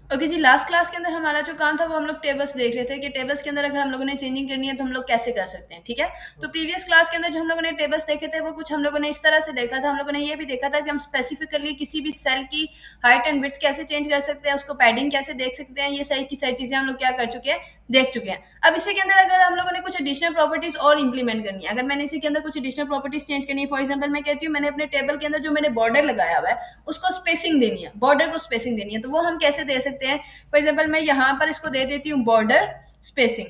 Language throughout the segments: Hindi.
ओके जी, लास्ट क्लास के अंदर हमारा जो काम था वो हम लोग टेबल्स देख रहे थे कि टेबल्स के अंदर अगर हम लोगों ने चेंजिंग करनी है तो हम लोग कैसे कर सकते हैं, ठीक है? तो प्रीवियस क्लास के अंदर जो हम लोगों ने टेबल्स देखे थे वो कुछ हम लोगों ने इस तरह से देखा था। हम लोगों ने ये भी देखा था कि हम स्पेसिफिकली किसी भी सेल की हाइट एंड विड्थ कैसे चेंज कर सकते हैं, उसको पैडिंग कैसे देख सकते हैं, ये सारी की सारी चीज़ें हम लोग क्या कर चुके हैं, देख चुके हैं। अब इसी के अंदर अगर हम लोगों ने कुछ एडिशनल प्रॉपर्टीज और इंप्लीमेंट करनी है, अगर मैंने इसी के अंदर कुछ एडिशनल प्रॉपर्टीज चेंज करनी है, फॉर एग्जांपल मैं कहती हूँ मैंने अपने टेबल के अंदर जो मैंने बॉर्डर लगाया हुआ है उसको स्पेसिंग देनी है, बॉर्डर को स्पेसिंग देनी है, तो वो हम कैसे दे सकते हैं? फॉर एग्जाम्पल मैं यहाँ पर इसको दे देती हूँ बॉर्डर स्पेसिंग,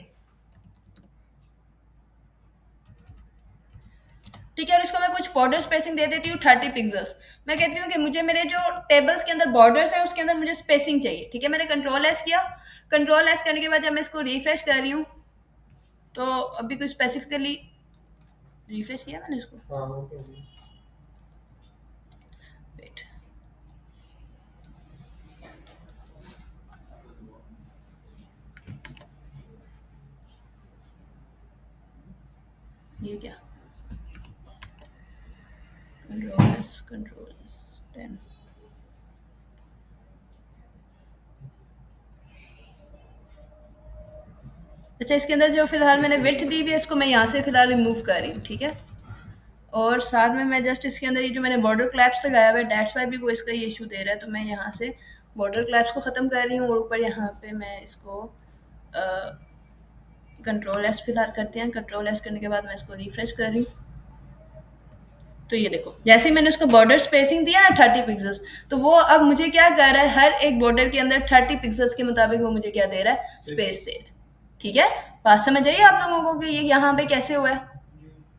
ठीक है, और इसको मैं कुछ बॉर्डर स्पेसिंग दे देती हूँ 30 पिक्सल्स। मैं कहती हूँ कि मुझे मेरे जो टेबल्स के अंदर बॉर्डर्स है उसके अंदर मुझे स्पेसिंग चाहिए, ठीक है। मैंने कंट्रोल एस किया, कंट्रोल एस करने के बाद जब मैं इसको रिफ्रेश कर रही हूँ तो अभी कोई स्पेसिफिकली रिफ्रेश किया मैंने इसको, वेट, ये क्या, कंट्रोल एस 10, अच्छा इसके अंदर जो फिलहाल मैंने विड्थ दी हुई है इसको मैं यहाँ से फिलहाल रिमूव कर रही हूँ, ठीक है। और साथ में मैं जस्ट इसके अंदर ये जो मैंने बॉर्डर क्लैप्स लगाया हुआ है डेट्स वाई भी वो इसका ये इशू दे रहा है, तो मैं यहाँ से बॉर्डर क्लैप्स को ख़त्म कर रही हूँ और ऊपर यहाँ पे मैं इसको कंट्रोल एस फिलहाल करते हैं। कंट्रोल एस करने के बाद मैं इसको रिफ्रेश कर रही हूँ, तो ये देखो जैसे ही मैंने उसको बॉर्डर स्पेसिंग दिया ना 30 पिक्सल्स, तो वो अब मुझे क्या कर रहा है, हर एक बॉर्डर के अंदर 30 पिक्सल्स के मुताबिक वो मुझे क्या दे रहा है, स्पेस दे रहा है, ठीक है। बात समझ आइए आप लोगों को कि ये यहाँ पे कैसे हुआ है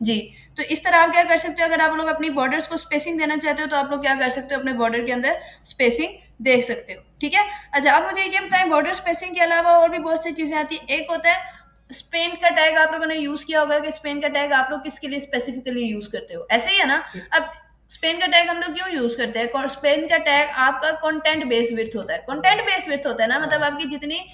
जी। तो इस तरह आप क्या कर सकते हो, अगर आप लोग अपनी बॉर्डर्स को स्पेसिंग देना चाहते हो तो आप लोग क्या कर सकते हो, अपने बॉर्डर के अंदर स्पेसिंग दे सकते हो, ठीक है। अच्छा अब मुझे ये बताएं, बॉर्डर स्पेसिंग के अलावा और भी बहुत सी चीज़ें आती हैं। एक होता है स्पेन का टैग, आप लोगों ने यूज़ किया होगा कि स्पेन का टैग आप लोग किसके लिए स्पेसिफिकली यूज़ करते हो, ऐसे ही है ना। अब स्पेन का टैग हम लोग क्यों यूज़ करते हैं? स्पेन का टैग आपका कंटेंट बेस्ड विड्थ होता है, कंटेंट बेस्ड विड्थ होता है ना, मतलब आपकी जितनी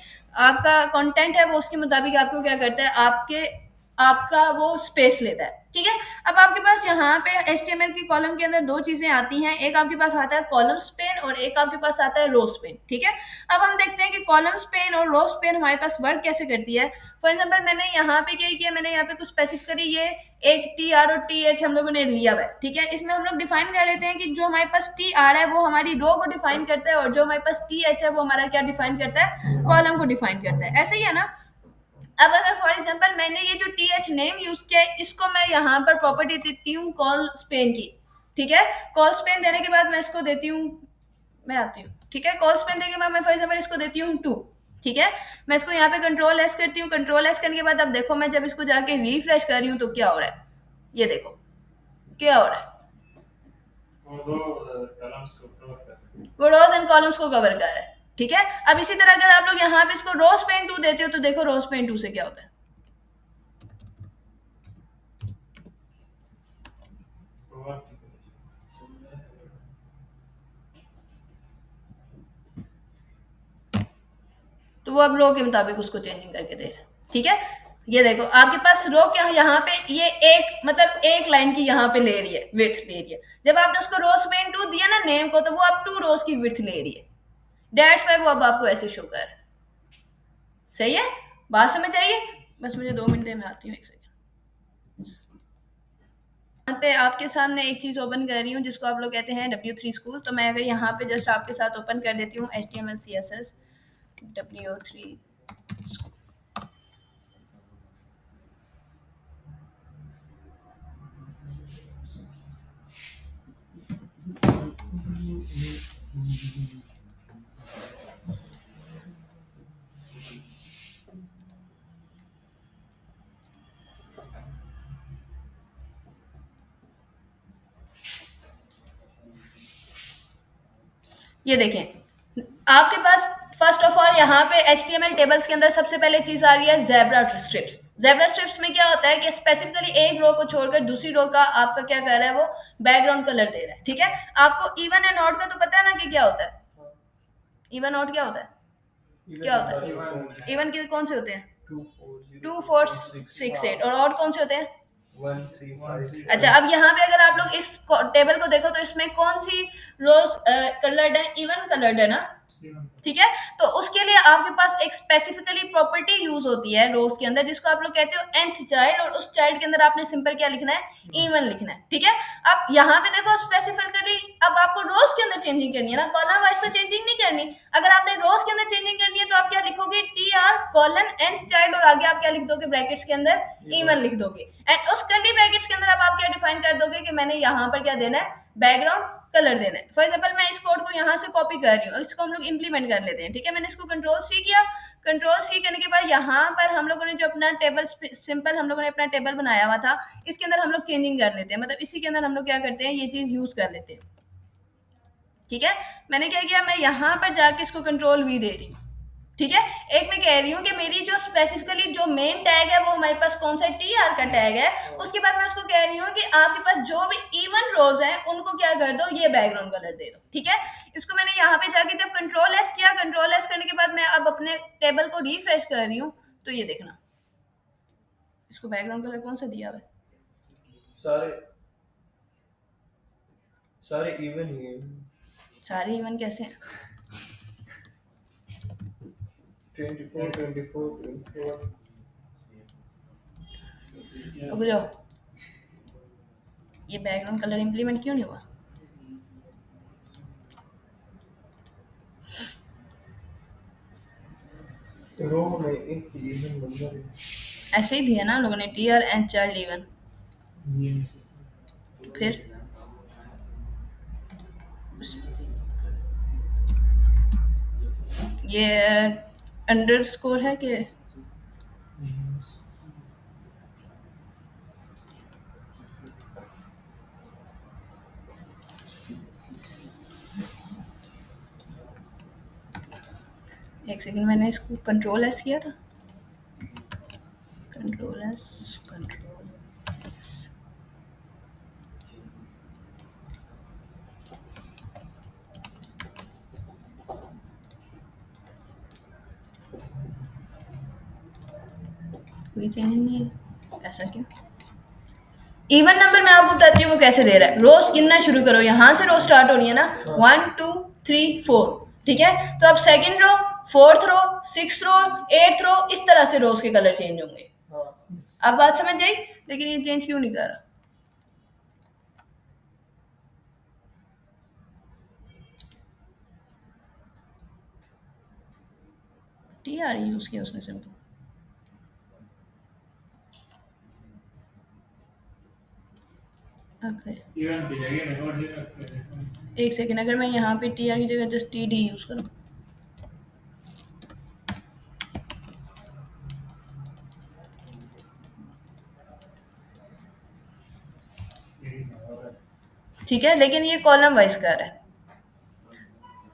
आपका कंटेंट है वो उसके मुताबिक आपको क्या करता है, आपके आपका वो स्पेस लेता है, ठीक है। अब आपके पास यहाँ पे HTML की कॉलम के अंदर दो चीजें आती हैं, एक आपके पास आता है कॉलम स्पेन और एक आपके पास आता है रो स्पेन, ठीक है। अब हम देखते हैं कि कॉलम स्पेन और रो स्पेन हमारे पास वर्क कैसे करती है। फॉर एग्जाम्पल मैंने यहाँ पे क्या किया, मैंने यहाँ पे कुछ स्पेसिफिकली ये एक TR और TH हम लोगों ने लिया हुआ है, ठीक है। इसमें हम लोग डिफाइन कर लेते हैं कि जो हमारे पास TR है वो हमारी रो को डिफाइन करता है और जो हमारे पास TH है वो हमारा क्या डिफाइन करता है, कॉलम को डिफाइन करता है, ऐसे ही है ना। अब अगर फॉर एग्जांपल मैंने ये जो TH नेम यूज किया है इसको मैं यहाँ पर प्रॉपर्टी देती हूँ कॉल स्पेन की, ठीक है। कॉल स्पेन देने के बाद मैं इसको देती हूँ, मैं आती हूँ, ठीक है। कॉल स्पेन देने के बाद मैं फॉर एग्जांपल इसको देती हूँ 2, ठीक है। मैं इसको यहाँ पे कंट्रोल एस करती हूँ, कंट्रोल एस करने के बाद अब देखो मैं जब इसको जाके रिफ्रेश कर रही हूँ तो क्या हो रहा है, ये देखो क्या हो रहा है, वो रोज एंड कॉलम्स को कवर कर रहा है, ठीक है। अब इसी तरह अगर आप लोग यहाँ पे इसको रोज पेन 2 देते हो तो देखो रोज पेन 2 से क्या होता है, तो वो अब रो के मुताबिक उसको चेंजिंग करके दे रहा है, ठीक है। ये देखो आपके पास रो क्या यहाँ पे ये एक मतलब एक लाइन की यहाँ पे ले रही है, विड्थ ले रही है। जब आपने उसको रोज पेन 2 दिया ना नेम को तो वो अब 2 रोज की विड्थ ले रही है, डेट्स वाई वो अब आपको ऐसे शो कर रहा है, सही है। बात समझ आइए, बस मुझे 2 मिनट दे, मैं आती हूँ 1 सेकेंड। यहाँ पे आपके सामने एक चीज़ ओपन कर रही हूँ जिसको आप लोग कहते हैं W3 स्कूल। तो मैं अगर यहाँ पे जस्ट आपके साथ ओपन कर देती हूँ HTML CSS W3 स्कूल, ये देखें आपके पास फर्स्ट ऑफ ऑल यहाँ पे HTML टेबल्स के अंदर सबसे पहले चीज आ रही है ज़ेब्रा स्ट्रिप्स। ज़ेब्रा स्ट्रिप्स में क्या होता है कि स्पेसिफिकली एक रो को छोड़कर दूसरी रो का आपका क्या कर रहा है, वो बैकग्राउंड कलर दे रहा है, ठीक है। आपको इवन एंड ऑड का तो पता है ना कि क्या होता है, इवन ऑड क्या होता है, क्या होता है, इवन के कौन से होते हैं 2 4 6 8 और ऑड कौन से होते हैं 1 3 5। अच्छा अब यहाँ पे अगर आप लोग इस टेबल को देखो तो इसमें कौन सी रोज कलर्ड है, इवन कलर्ड है ना, ठीक है, तो उसके लिए आपके पास एक स्पेसिफिकली प्रॉपर्टी यूज होती है रोज के अंदर, जिसको आप लोग कहते हो nth चाइल्ड, और उस चाइल्ड के अंदर आपने सिंपल क्या लिखना है, इवन लिखना है। ठीक है, अब यहाँ पे देखो स्पेसिफिकली अब आपको रोज के अंदर चेंजिंग करनी है ना, कॉलम वाइज तो चेंजिंग नहीं करनी। अगर आपने रोज के अंदर चेंजिंग करनी है तो आप क्या लिखोगे, T R colon nth child, और आगे आप क्या लिख दोगे, ब्रैकेट्स के अंदर इवन लिख दोगे। एंड उस कर्ली ब्रैकेट्स के अंदर अब आप क्या डिफाइन कर दोगे कि मैंने यहाँ पर क्या देना है, बैकग्राउंड कलर देना है। फॉर एग्जाम्पल मैं इस कोड को यहाँ से कॉपी कर रही हूँ, इसको हम लोग इंप्लीमेंट कर लेते हैं। ठीक है, मैंने इसको कंट्रोल सी किया, कंट्रोल सी करने के बाद यहाँ पर हम लोगों ने जो अपना टेबल सिंपल हम लोगों ने अपना टेबल बनाया हुआ था, इसके अंदर हम लोग चेंजिंग कर लेते हैं, मतलब इसी के अंदर हम लोग क्या करते हैं, ये चीज यूज कर लेते हैं। ठीक है, मैंने क्या किया, मैं यहाँ पर जाके इसको कंट्रोल वी दे रही हूँ। ठीक है, एक मैं कह रही हूँ कि मेरी जो स्पेसिफिकली जो मेन टैग है वो हमारे पास कौन सा टी आर का टैग है, उसके बाद मैं उसको कह रही हूँ कि आपके पास जो भी इवन रोज हैं उनको क्या कर दो, ये बैकग्राउंड कलर दे दो। ठीक है, इसको मैंने यहाँ पे जाके जब कंट्रोल एस किया, कंट्रोल एस करने के बाद मैं अब अपने टेबल को रिफ्रेश कर रही हूँ, तो ये देखना इसको बैकग्राउंड कलर कौन सा दिया हुआ है, सारे सारे इवन ही हैं। सारे इवन कैसे हैं, 24 24 24 रुक जाओ, ये बैकग्राउंड कलर इंप्लीमेंट क्यों नहीं हुआ, रो में एक ही इवन नंबर है। ऐसे ही दिया ना हम लोगों ने, T R and child even, फिर ये अंडरस्कोर है कि एक सेकंड, मैंने इसको कंट्रोल एस किया था, कंट्रोल एस, कंट्रोल एस, कोई चेंज नहीं है, ऐसा क्यों। इवन नंबर मैं आपको बताती हूँ वो कैसे दे रहा है, रोज गिनना शुरू करो, यहाँ से रोज स्टार्ट हो रही है ना, 1 2 3 4। ठीक है, तो अब second row, fourth row, six row, eighth row, इस तरह से रोज के कलर चेंज होंगे। अब बात समझ आई, लेकिन ये चेंज क्यों नहीं कर रहा, टी आर यूज किया उसने सिंपल। ओके, एक सेकेंड, अगर मैं यहाँ पे टी आर की जगह जस्ट टी डी यूज करूँ, ठीक है, लेकिन ये कॉलम वाइज कर रहा है,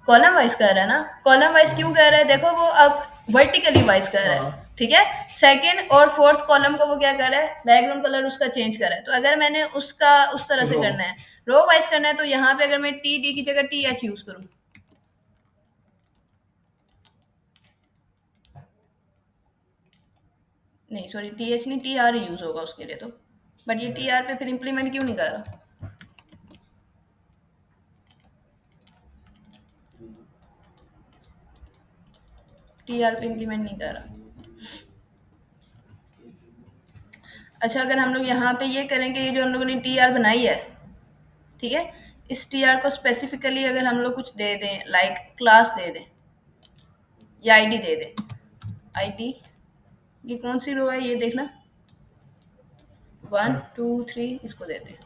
कॉलम वाइज कर रहा है ना, कॉलम वाइज क्यों कर रहा है, देखो वो अब वर्टिकली वाइज कर रहा है। ठीक है, सेकंड और फोर्थ कॉलम को वो क्या कर रहा है, बैकग्राउंड कलर उसका चेंज कर रहा है। तो अगर मैंने उसका उस तरह से करना है, रो वाइज करना है, तो यहाँ पे अगर मैं टी डी की जगह टी एच यूज करूँ, नहीं सॉरी टी एच नहीं, टी आर यूज होगा उसके लिए, तो बट ये टी आर पे फिर इम्प्लीमेंट क्यों नहीं कर रहा, टी आर पे इम्प्लीमेंट नहीं कर रहा। अच्छा, अगर हम लोग यहाँ पे ये करेंगे, ये जो हम लोगों ने टी आर बनाई है, ठीक है, इस टी आर को स्पेसिफिकली अगर हम लोग कुछ दे दें, लाइक क्लास दे दें या आईडी दे दें, आईडी ये कौन सी रो है ये देखना, 1 2 3, इसको देते हैं।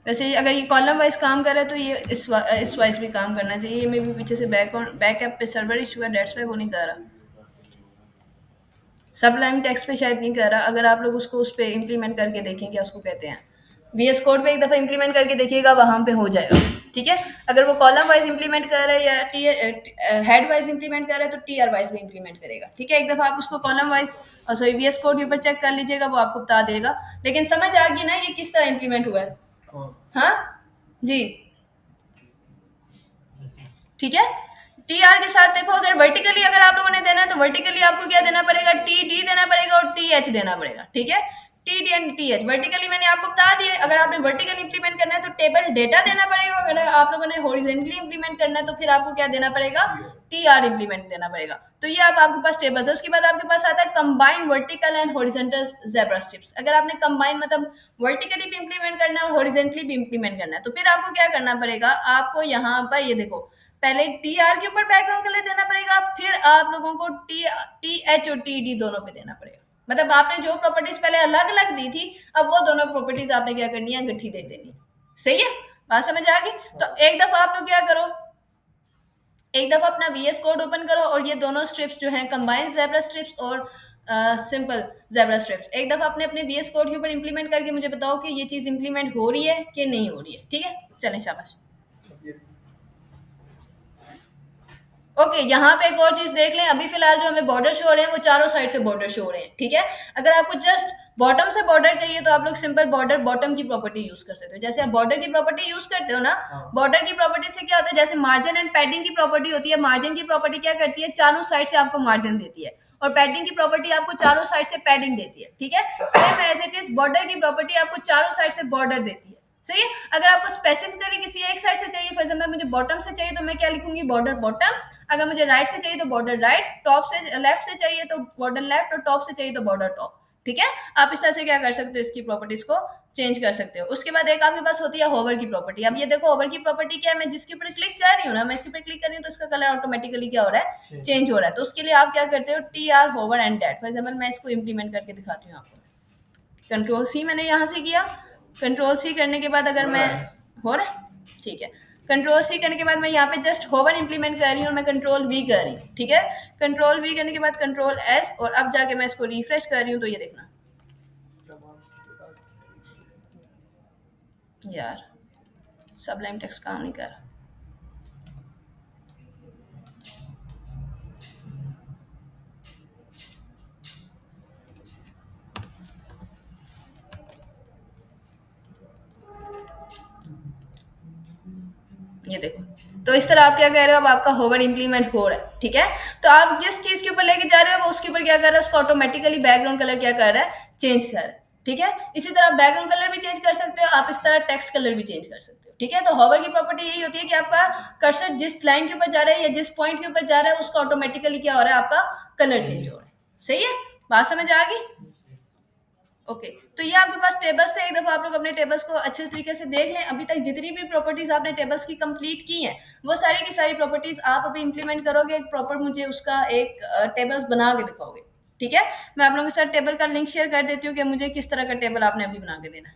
वैसे अगर ये कॉलम वाइज काम कर रहा है तो ये इस वाइज भी काम करना चाहिए। ये मे भी पीछे से बैकअप पे सर्वर इशू है, डेट्स वाई वो नहीं कर रहा, सबलाइम टेक्स्ट पे शायद नहीं कर रहा। अगर आप लोग उसको उस पर इम्प्लीमेंट करके देखेंगे, उसको कहते हैं VS कोड पे एक दफ़ा इम्प्लीमेंट करके देखिएगा, वहाँ पे हो जाएगा। ठीक है, अगर वो कॉलम वाइज इम्प्लीमेंट कर रहा है या हेड वाइज इम्प्लीमेंट कर रहा है तो TR वाइज भी इम्प्लीमेंट करेगा। ठीक है, एक दफ़ा आप उसको column wise sorry VS code के ऊपर चेक कर लीजिएगा, वो आपको बता देगा। लेकिन समझ आ गई ना ये किस तरह इम्प्लीमेंट हुआ है, हाँ जी, ठीक है। टी आर के साथ देखो, अगर वर्टिकली अगर आप लोगों ने देना है तो वर्टिकली आपको क्या देना पड़ेगा, टी डी देना पड़ेगा और टी एच देना पड़ेगा, ठीक है। T D and T H vertically मैंने आपको बता दिया। अगर आपने वर्टिकली इंप्लीमेंट करना है तो टेबल डेटा देना पड़ेगा, अगर आप लोगों ने हॉरिजॉन्टली इंप्लीमेंट करना है तो फिर आपको क्या देना पड़ेगा, टी आर इंप्लीमेंट देना पड़ेगा। तो ये अब आपके पास टेबल्स है। उसके बाद आपके पास आता है combined vertical and horizontal zebra strips. अगर आपने कंबाइन मतलब वर्टिकली भी इंप्लीमेंट करना है और हॉरिजॉन्टली भी इंप्लीमेंट करना है तो फिर आपको क्या करना पड़ेगा, आपको यहाँ पर ये देखो, पहले टी आर के ऊपर बैकग्राउंड कलर देना पड़ेगा, फिर आप लोगों को टी एच और टी डी दोनों पे देना पड़ेगा। मतलब आपने जो प्रॉपर्टीज पहले अलग अलग दी थी, अब वो दोनों प्रॉपर्टीज आपने क्या करनी है, इकट्ठी दे देनी है। सही है, बात समझ आ गई। तो एक दफा आप लोग क्या करो, एक दफा अपना वीएस कोड ओपन करो और ये दोनों स्ट्रिप्स जो हैं, कंबाइंड ज़ेब्रा स्ट्रिप्स और सिंपल ज़ेब्रा स्ट्रिप्स, एक दफा अपने अपने वीएस कोड के ऊपर इंप्लीमेंट करके मुझे बताओ कि ये चीज इंप्लीमेंट हो रही है कि नहीं हो रही है। ठीक है, चलें, शाबाश। ओके, यहाँ पे एक और चीज देख लें। अभी फिलहाल जो हमें बॉर्डर शो हो रहे हैं वो चारों साइड से बॉर्डर शो हो रहे हैं, ठीक है। अगर आपको जस्ट बॉटम से बॉर्डर चाहिए तो आप लोग सिंपल बॉर्डर बॉटम की प्रॉपर्टी यूज कर सकते हो। जैसे आप बॉर्डर की प्रॉपर्टी यूज करते हो ना, बॉर्डर की प्रॉपर्टी से क्या होता है, जैसे मार्जिन एंड पैडिंग की प्रॉपर्टी होती है, मार्जिन की प्रॉपर्टी क्या करती है, चारों साइड से आपको मार्जिन देती है, और पैडिंग की प्रॉपर्टी आपको चारों साइड से पैडिंग देती है, ठीक है। Same as it is border की प्रॉपर्टी आपको चारों साइड से बॉर्डर देती है। सही है। अगर आपको स्पेसिफिकली किसी एक साइड से चाहिए, फॉर एग्जांपल मुझे बॉटम से चाहिए तो मैं क्या लिखूंगी, बॉर्डर बॉटम। अगर मुझे राइट से चाहिए तो बॉर्डर राइट, टॉप से लेफ्ट से चाहिए तो बॉर्डर लेफ्ट, और टॉप से चाहिए तो बॉर्डर टॉप। ठीक है, आप इस तरह से क्या कर सकते हो, इसकी प्रॉपर्टीज को चेंज कर सकते हो। उसके बाद एक आपके पास होती है होवर की प्रॉपर्टी। अब ये देखो होवर की प्रॉपर्टी क्या है, मैं जिसके ऊपर क्लिक कर रही हूँ ना, मैं इसके ऊपर क्लिक कर रही हूँ तो इसका कलर ऑटोमेटिकली क्या हो रहा है, चेंज हो रहा है। तो उसके लिए आप क्या करते हो, T R hover and date. For example मैं इसको इंप्लीमेंट करके दिखाती हूँ आपको। कंट्रोल सी मैंने यहाँ से किया, कंट्रोल सी करने के बाद अगर मैं हो रहा है, ठीक है, कंट्रोल सी करने के बाद मैं यहाँ पे जस्ट होवर इंप्लीमेंट कर रही हूँ और मैं कंट्रोल वी कर रही हूँ, ठीक है। कंट्रोल वी करने के बाद कंट्रोल एस, और अब जाके मैं इसको रिफ्रेश कर रही हूँ तो ये देखना यार, सबलाइम टेक्स्ट काम नहीं कर रहा। ये देखो, तो इस तरह आप क्या कह रहे हो, अब आपका होवर इंप्लीमेंट हो रहा है, ठीक है। तो आप जिस चीज के ऊपर लेके जा रहे हो वो उसके ऊपर क्या कर रहा है, उसको ऑटोमेटिकली बैकग्राउंड कलर क्या कर रहा है, चेंज कर रहा है, ठीक है। इसी तरह बैकग्राउंड कलर भी चेंज कर सकते हो आप, इस तरह टेक्स्ट कलर भी चेंज कर सकते हो, ठीक है। तो होवर की प्रॉपर्टी यही होती है कि आपका कर्सर जिस लाइन के ऊपर जा रहा है या जिस पॉइंट के ऊपर जा रहा है उसका ऑटोमेटिकली क्या हो रहा है, आपका कलर चेंज हो रहा है। सही है, बात समझ आ गई। ओके, तो ये आपके पास टेबल्स थे। एक दफा आप लोग अपने टेबल्स को अच्छे तरीके से देख लें। अभी तक जितनी भी प्रॉपर्टीज आपने टेबल्स की कंप्लीट की हैं वो सारी की सारी प्रॉपर्टीज आप अभी इंप्लीमेंट करोगे, एक प्रॉपर मुझे उसका एक टेबल्स बना के दिखाओगे, ठीक है। मैं आप लोगों के साथ टेबल का लिंक शेयर कर देती हूँ कि मुझे किस तरह का टेबल आपने अभी बना के देना है।